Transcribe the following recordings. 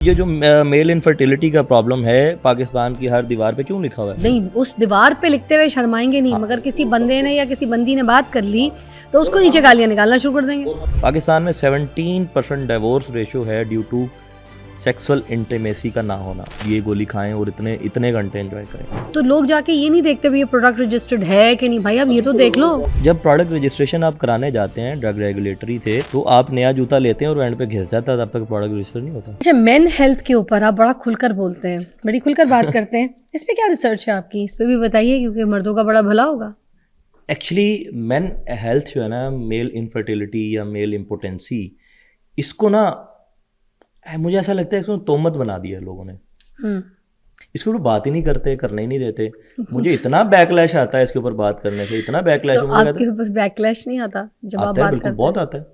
ये जो male infertility का प्रॉब्लम है पाकिस्तान की हर दीवार पे क्यों लिखा हुआ है? नहीं, उस दीवार पे लिखते हुए शर्माएंगे नहीं, मगर किसी बंदे ने या किसी बंदी ने बात कर ली तो उसको नीचे गालियां निकालना शुरू कर देंगे। पाकिस्तान में 17% डिवोर्स रेशियो है ड्यू टू सेक्सुअल इंटीमेसी का ना होना। ये गोली खाएं और इतने घंटे एंजॉय करें। तो लोग जाके ये नहीं देखते ये प्रोडक्ट रजिस्टर्ड है कि नहीं। भाई अब ये तो देख लो। जब प्रोडक्ट रजिस्ट्रेशन आप कराने जाते हैं, ड्रग रेगुलेटरी थे, तो आप नया जूता लेते हैं और एंड पे घिस जाता है, तब तक प्रोडक्ट रजिस्टर नहीं होता। अच्छा, मेन हेल्थ के ऊपर आप बड़ा खुलकर बोलते हैं, बड़ी खुलकर बात करते हैं। इस पे क्या रिसर्च है आपकी? इस पे भी बताइए, क्योंकि मर्दों का बड़ा भला होगा। एक्चुअली मेन हेल्थ जो है ना, मेल इनफर्टिलिटी या मेल इम्पोटेंसी, इसको ना मुझे ऐसा लगता है इसको तोहमत बना दिया है लोगों ने। इसके ऊपर बात ही नहीं करते, करने ही नहीं देते। मुझे इतना बैकलैश आता है इसके ऊपर बात करने से, इतना बैकलैश। तो आपके ऊपर बैकलैश नहीं आता जब आप बात करते हैं? बहुत आता है।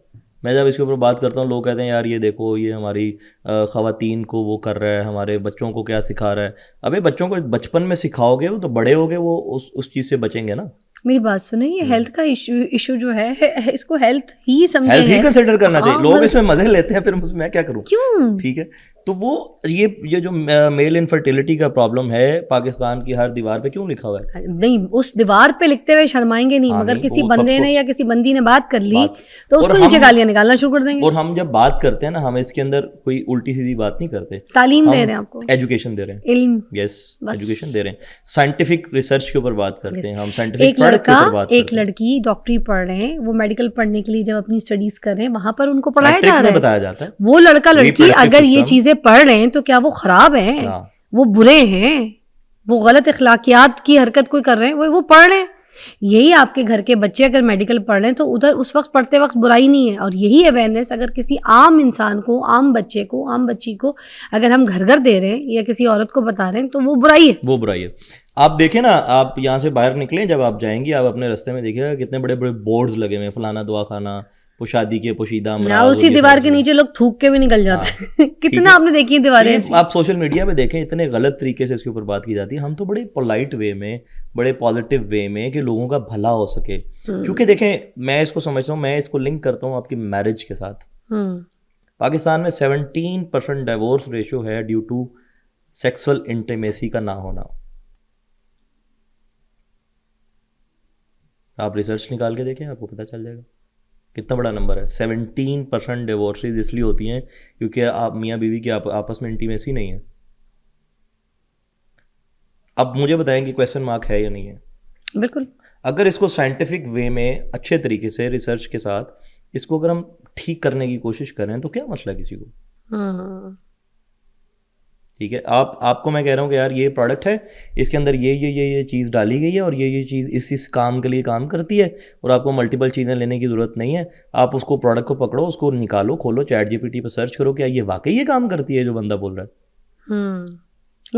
मैं जब इसके ऊपर बात करता हूँ, लोग कहते हैं यार ये देखो, ये हमारी ख़वातीन को वो कर रहा है, हमारे बच्चों को क्या सिखा रहा है। अबे बच्चों को बचपन में सिखाओगे वो तो बड़े हो गए वो उस चीज़ से बचेंगे ना। मेरी बात सुने, ये हेल्थ का इशू जो है इसको हेल्थ ही समझे, हेल्थ ही कंसिडर करना चाहिए। लोग इसमें मजे लेते हैं, फिर मैं क्या करूं? क्यों? ठीक है, तो वो ये जो मेल इनफर्टिलिटी का प्रॉब्लम है पाकिस्तान की हर दीवार पे क्यों लिखा हुआ है? नहीं, उस दीवार पे लिखते हुए शर्माएंगे नहीं, मगर किसी बंदे ने या किसी बंदी ने बात कर ली तो उसको नीचे गालियां निकालना शुरू कर देंगे। और हम जब बात करते हैं ना, हम इसके अंदर कोई उल्टी सीधी बात नहीं करते। तालीम दे रहे हैं आपको, एजुकेशन दे रहे हैं, इल्म। यस, एजुकेशन दे रहे हैं। साइंटिफिक रिसर्च के ऊपर बात करते हैं हम, साइंटिफिक प्रोडक्ट के ऊपर बात करते हैं। एक लड़की डॉक्टरी पढ़ रहे हैं, वो मेडिकल पढ़ने के लिए जब अपनी स्टडीज कर रहे हैं, वहां पर उनको पढ़ाया जा रहा है, बताया जाता है। वो लड़का लड़की अगर ये चीजें पढ़ रहे हैं तो क्या वो खराब हैं? वो बुरे हैं? वो गलत इखलाकियात की हरकत कोई कर रहे हैं? वो पढ़ रहे हैं। यही आपके घर के बच्चे अगर मेडिकल पढ़ रहे हैं तो उधर उस वक्त पढ़ते वक्त बुराई नहीं है। और यही अवेयरनेस अगर किसी आम इंसान को, आम बच्चे को, आम बच्ची को अगर हम घर घर दे रहे हैं या किसी औरत को बता रहे हैं तो वो बुराई है। वो बुराई है। आप देखें ना, आप यहाँ से बाहर निकलें, जब आप जाएंगी आप अपने रास्ते में देखिएगा कितने बड़े बड़े बोर्ड्स लगे हुए हैं, फलाना दवा खाना, शादी के पोशीदा, उसी दीवार के नीचे लोग थूक के भी निकल जाते हैं। कितना आपने देखी है दीवारें? आप सोशल मीडिया पे देखें, इतने गलत तरीके से इसके ऊपर बात की जाती है। हम तो बड़े पोलाइट वे में, बड़े पॉजिटिव वे में कि लोगों का भला हो सके। क्योंकि देखें, मैं इसको समझता हूँ, मैं इसको लिंक करता हूँ आपकी मैरिज के साथ। पाकिस्तान में 17% डिवोर्स रेशियो है ड्यू टू सेक्सुअल इंटीमेसी का ना होना। आप रिसर्च निकाल के देखें, आपको पता चल जाएगा कितना बड़ा नंबर है। 17% डिवोर्सेज इसलिए होती हैं क्योंकि आप मियाँ बीवी की आपस में इंटीमेसी नहीं है। अब मुझे बताएं कि क्वेश्चन मार्क है या नहीं है? बिल्कुल। अगर इसको साइंटिफिक वे में अच्छे तरीके से रिसर्च के साथ इसको अगर हम ठीक करने की कोशिश करें तो क्या मसला किसी को? ठीक है, आपको मैं कह रहा हूँ कि यार ये प्रोडक्ट है, इसके अंदर ये चीज़ डाली गई है और ये चीज़ इस काम के लिए काम करती है और आपको मल्टीपल चीज़ें लेने की ज़रूरत नहीं है। आप उसको प्रोडक्ट को पकड़ो, उसको निकालो, खोलो, चैट जीपीटी पर सर्च करो, क्या ये वाकई ये काम करती है जो बंदा बोल रहा है।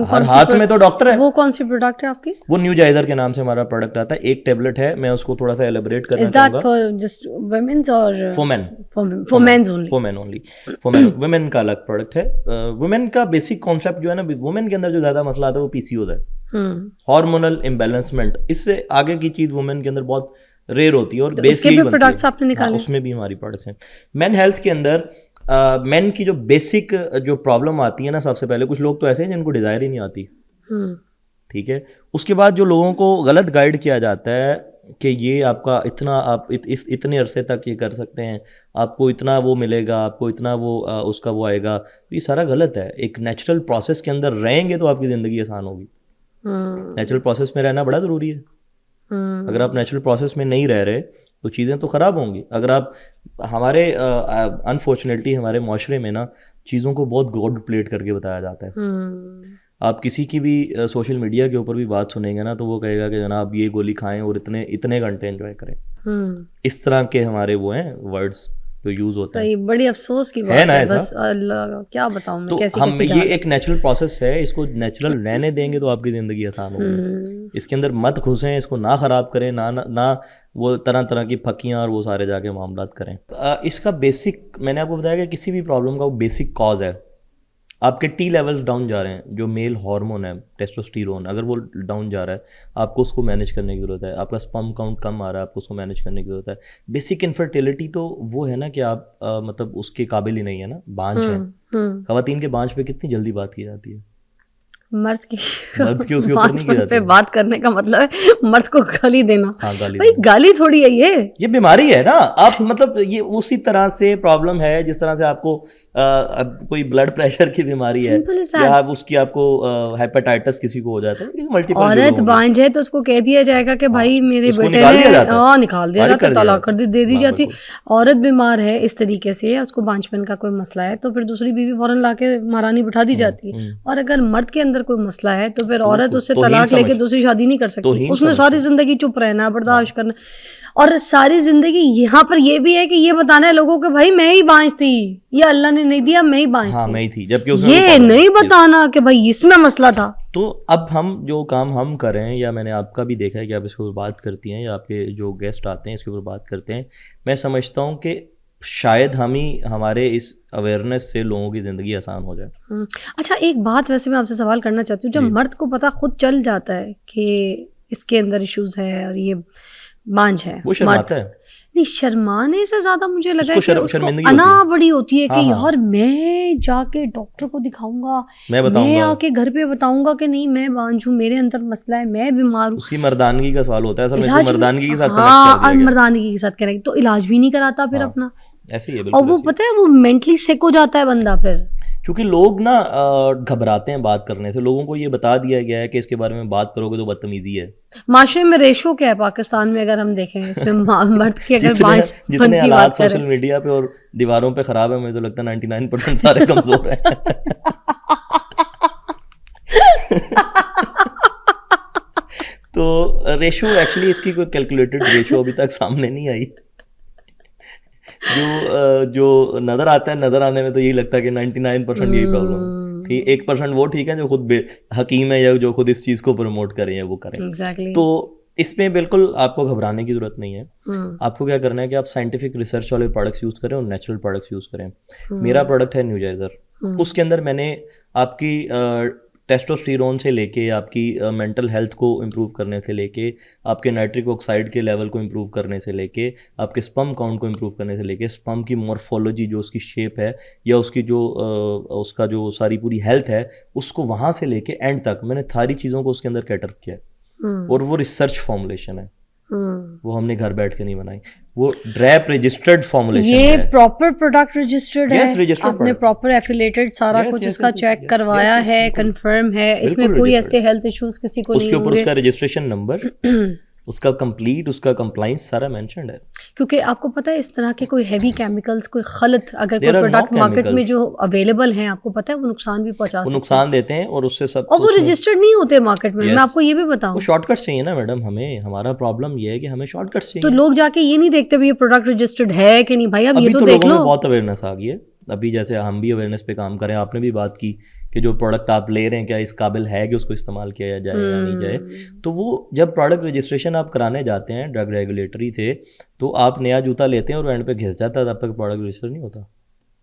हर हाथ में तो डॉक्टर है। वो कौन सी प्रोडक्ट है आपकी? वो न्यू जायदर के नाम से हमारा प्रोडक्ट आता है। एक टेबलेट है, मैं उसको थोड़ा सा एलिब्रेट करना चाहूंगा। फॉर जस्ट वुमेन्स और for men? For mens only. For men only. For men, women का अलग प्रोडक्ट है। वुमेन का बेसिक कॉन्सेप्ट जो है ना, वुमेन के अंदर जो ज्यादा मसला आता है वो पीसीओएस है, हार्मोनल इम्बैलेंसमेंट। इससे आगे की चीज वुमेन के अंदर बहुत रेयर होती है और बेसिक प्रोडक्ट्स आपने निकाले। उसमें भी हमारी प्रोडक्ट्स हैं। मेन हेल्थ के अंदर मेन की जो बेसिक जो प्रॉब्लम आती है ना, सबसे पहले कुछ लोग तो ऐसे हैं जिनको डिजायर ही नहीं आती। ठीक है, उसके बाद जो लोगों को गलत गाइड किया जाता है कि ये आपका इतना, आप इतने अरसे तक ये कर सकते हैं, आपको इतना वो मिलेगा, आपको इतना वो उसका वो आएगा, तो ये सारा गलत है। एक नेचुरल प्रोसेस के अंदर रहेंगे तो आपकी ज़िंदगी आसान होगी। नेचुरल प्रोसेस में रहना बड़ा ज़रूरी है। अगर आप नेचुरल प्रोसेस में नहीं रह रहे तो चीज़ें तो ख़राब होंगी। अगर आप हमारे अनफॉर्चुनेटली हमारे माशरे में ना चीज़ों को बहुत गोल्ड प्लेट करके बताया जाता है। आप किसी की भी सोशल मीडिया के ऊपर भी बात सुनेंगे ना तो वो कहेगा कि जनाब ये गोली खाएं और इतने घंटे एंजॉय करें। इस तरह के हमारे वो हैं वर्ड्स जो यूज होते हैं। बड़ी अफसोस की बात है ना, बस अल्लाह क्या बताऊं मैं। तो कैसे हम ये एक नेचुरल प्रोसेस है, इसको नेचुरल रहने देंगे तो आपकी ज़िंदगी आसान होगी। इसके अंदर मत घुसें, इसको ना ख़राब करें, ना वो तरह तरह की फकियाँ और वो सारे जाके मामलात करें। इसका बेसिक, मैंने आपको बताया कि किसी भी प्रॉब्लम का वो बेसिक कॉज है आपके टी लेवल्स डाउन जा रहे हैं, जो मेल हार्मोन है टेस्टोस्टेरोन, अगर वो डाउन जा रहा है आपको उसको मैनेज करने की ज़रूरत है। आपका स्पर्म काउंट कम आ रहा है, आपको उसको मैनेज करने की ज़रूरत है। बेसिक इनफर्टिलिटी तो वो है ना कि आप मतलब उसके काबिल ही नहीं है ना, बांझ है। खवातीन के बांझ पे कितनी जल्दी बात की जाती है, मर्द की उसके ऊपर नहीं किया पे बात करने का मतलब है मर्द को गाली देना। हाँ, गाली भाई गाली थोड़ी है ये बीमारी है ना। आप मतलब ये उसी तरह से प्रॉब्लम है जिस तरह से आपको कोई ब्लड प्रेशर की बीमारी है या आप उसकी आपको हेपेटाइटिस किसी को हो जाता है, मल्टीपल। औरत बांझ है तो उसको कह दिया जाएगा कि भाई मेरे बेटे ने निकाल दिया जाता, तलाक कर दे दी जाती। औरत बीमार है इस तरीके से, उसको बांझपन का कोई मसला है तो फिर दूसरी बीवी फौरन लाके महारानी बिठा दी जाती है। और अगर मर्द के अंदर कोई मसला है तो फिर औरत उससे तलाक लेके दूसरी शादी नहीं कर सकती, उसने सारी जिंदगी चुप रहना, बर्दाश्त करना। और सारी जिंदगी यहाँ पर ये भी है कि ये बताना है लोगों को भाई मैं ही बांझ थी, ये अल्लाह ने नहीं दिया, मैं ही बांझ थी, मैं ही थी, जबकि ये नहीं बताना कि भाई इसमें मसला था। तो अब हम जो काम हम कर रहे हैं, या मैंने आपका भी देखा है कि आप इसके ऊपर बात करती हैं या आपके जो गेस्ट आते हैं इसके ऊपर बात करते हैं, मैं समझता हूँ कि शायद हम ही हमारे इस अवेयरनेस से लोगों की ज़िंदगी आसान हो जाए। अच्छा, एक बात वैसे मैं आपसे सवाल करना चाहती हूँ, जब मर्द को पता खुद चल जाता है कि इसके अंदर इश्यूज है और ये बांझ है, वो शर्माता है? नहीं, शर्माने से ज्यादा मुझे लगा है कि उसको अना बड़ी होती है कि यार मैं जाके डॉक्टर को दिखाऊंगा, मैं आके घर पे बताऊंगा कि नहीं मैं बांझ हूँ, मेरे अंदर मसला है, मैं बीमार हूँ। उसकी मर्दानगी का सवाल होता है, असल में मर्दानगी के साथ मर्दानगी के साथ करेंगे तो इलाज भी नहीं कराता फिर अपना, ऐसे ही है। और वो पता है वो मेंटली सिक हो जाता है बंदा फिर, क्योंकि लोग ना घबराते हैं बात करने से। लोगों को ये बता दिया गया है कि इसके बारे में बात करोगे तो बदतमीजी है। माशरे में रेशो क्या है पाकिस्तान में, अगर हम देखें इसमें मर्द की अगर जितने हालात सोशल मीडिया पे और दीवारों पे खराब है, मुझे तो लगता है 99% सारे कमजोर हैं। तो रेशो एक्चुअली इसकी कोई कैलकुलेटेड रेशो अभी तक सामने नहीं आई। जो नजर आता है, नजर आने में तो यही लगता है कि 99% यही प्रॉब्लम है। ठीक, 1% वो ठीक है जो खुद हकीम है या जो खुद इस चीज को प्रमोट करें या वो करें। exactly. तो इसमें बिल्कुल आपको घबराने की जरूरत नहीं है। आपको क्या करना है कि आप साइंटिफिक रिसर्च वाले प्रोडक्ट्स यूज करें और नेचुरल प्रोडक्ट्स यूज करें। मेरा प्रोडक्ट है न्यूजाइजर, उसके अंदर मैंने आपकी टेस्टोस्टेरोन से लेके आपकी मेंटल हेल्थ को इम्प्रूव करने से लेके आपके नाइट्रिक ऑक्साइड के लेवल को इम्प्रूव करने से लेके आपके स्पर्म काउंट को इम्प्रूव करने से लेके स्पर्म की मॉर्फोलॉजी जो उसकी शेप है या उसकी जो उसका जो सारी पूरी हेल्थ है उसको वहाँ से लेके एंड तक मैंने सारी चीज़ों को उसके अंदर कैटर किया है। और वो रिसर्च फॉर्मुलेशन है, वो हमने घर बैठ के नहीं बनाई, वो ड्रैप रजिस्टर्ड फॉर्मुलेशन है। ये प्रॉपर प्रोडक्ट रजिस्टर्ड है, registered आपने प्रॉपर एफिलेटेड सारा कुछ इसका चेक करवाया है, कंफर्म है, इसमें कोई ऐसे हेल्थ इश्यूज किसी को नहीं होंगे। उसके ऊपर उसका रजिस्ट्रेशन नंबर, उसका कंप्लीट, उसका कंप्लाइंस सारा मेंशन्ड है। क्योंकि आपको पता है इस तरह के कोई हैवी केमिकल्स, कोई गलत अगर कोई प्रोडक्ट मार्केट में जो अवेलेबल हैं, आपको पता है वो नुकसान भी पहुंचा सकते हैं, नुकसान देते हैं और उससे सब, और वो रजिस्टर्ड नहीं होते मार्केट में। मैं आपको ये भी बताऊं, शॉर्टकट्स चाहिए ना मैडम हमें, हमारा प्रॉब्लम ये है कि हमें शॉर्टकट्स चाहिए। तो लोग जाके ये नहीं देखते ये प्रोडक्ट रजिस्टर्ड है कि नहीं, भाई अब ये तो देख लो। बहुत अवेयरनेस आ गई है अभी, जैसे हम भी अवेयरनेस पे काम करें, आपने भी बात की कि जो प्रोडक्ट आप ले रहे हैं क्या इस काबिल है कि उसको इस्तेमाल किया जाए या नहीं जाए। तो वो जब प्रोडक्ट रजिस्ट्रेशन आप कराने जाते हैं ड्रग रेगुलेटरी थे, तो आप नया जूता लेते हैं और एंड पे घिस जाता है, तब तक प्रोडक्ट रजिस्टर नहीं होता।